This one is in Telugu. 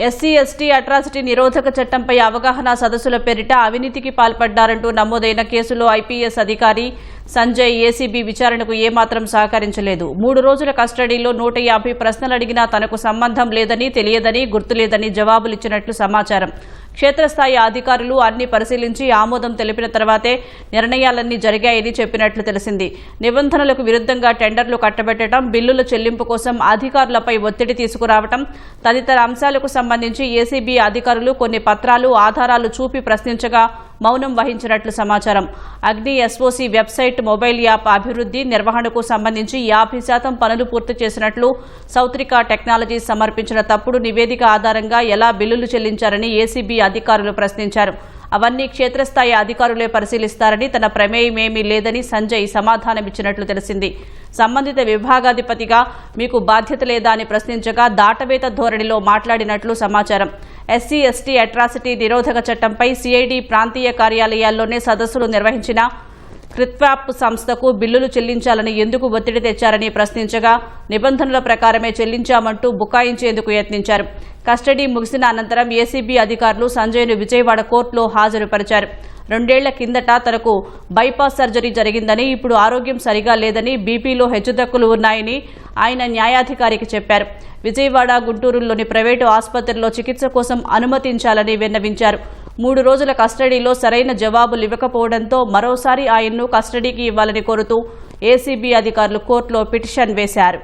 ఎస్సీ ఎస్టీ అట్రాసిటీ నిరోధక చట్టంపై అవగాహన సదస్సుల పేరిట అవినీతికి పాల్పడ్డారంటూ నమోదైన కేసులో ఐపీఎస్ అధికారి సంజయ్ ఏసీబీ విచారణకు ఏమాత్రం సహకరించలేదు. 3 రోజుల కస్టడీలో 150 ప్రశ్నలు అడిగినా తనకు సంబంధం లేదని, తెలియదని, గుర్తులేదని జవాబులిచ్చినట్లు సమాచారం. క్షేత్రస్థాయి అధికారులు అన్ని పరిశీలించి ఆమోదం తెలిపిన తర్వాతే నిర్ణయాలన్నీ జరిగాయని చెప్పినట్లు తెలిసింది. నిబంధనలకు విరుద్ధంగా టెండర్లు కట్టబెట్టడం, బిల్లుల చెల్లింపు కోసం అధికారులపై ఒత్తిడి తీసుకురావడం తదితర అంశాలకు సంబంధించి ఏసీబీ అధికారులు కొన్ని పత్రాలు, ఆధారాలు చూపి ప్రశ్నించగా మౌనం వహించినట్లు సమాచారం. అగ్ని ఎస్ఓసీ వెబ్సైట్, మొబైల్ యాప్ అభివృద్ధి, నిర్వహణకు సంబంధించి 50% పనులు పూర్తి చేసినట్లు సౌత్రికా టెక్నాలజీస్ సమర్పించిన తప్పుడు నివేదిక ఆధారంగా ఎలా బిల్లులు చెల్లించారని ఏసీబీ అధికారులు ప్రశ్నించారు. అవన్నీ క్షేత్రస్థాయి అధికారులే పరిశీలిస్తారని, తన ప్రమేయమేమీ లేదని సంజయ్ సమాధానమిచ్చినట్లు తెలిసింది. సంబంధిత విభాగాధిపతిగా మీకు బాధ్యత లేదా అని ప్రశ్నించగా దాటవేత ధోరణిలో మాట్లాడినట్లు సమాచారం. ఎస్సీ ఎస్టీ అట్రాసిటీ నిరోధక చట్టంపై సిఐడి ప్రాంతీయ కార్యాలయాల్లోనే సదస్సులు నిర్వహించిన క్రిత్వాప్ సంస్థకు బిల్లులు చెల్లించాలని ఎందుకు ఒత్తిడి తెచ్చారని ప్రశ్నించగా నిబంధనల ప్రకారమే చెల్లించామంటూ బుకాయించేందుకు యత్నించారు. కస్టడీ ముగిసిన అనంతరం ఏసీబీ అధికారులు సంజయ్ను విజయవాడ కోర్టులో హాజరుపరిచారు. 2 ఏళ్ల కిందట తనకు బైపాస్ సర్జరీ జరిగిందని, ఇప్పుడు ఆరోగ్యం సరిగా లేదని, బీపీలో హెచ్చుతగ్గులు ఉన్నాయని ఆయన న్యాయాధికారికి చెప్పారు. విజయవాడ, గుంటూరులోని ప్రైవేటు ఆసుపత్రిలో చికిత్స కోసం అనుమతించాలని విన్నవించారు. 3 రోజుల కస్టడీలో సరైన జవాబులు ఇవ్వకపోవడంతో మరోసారి ఆయన్ను కస్టడీకి ఇవ్వాలని కోరుతూ ఏసీబీ అధికారులు కోర్టులో పిటిషన్ వేశారు.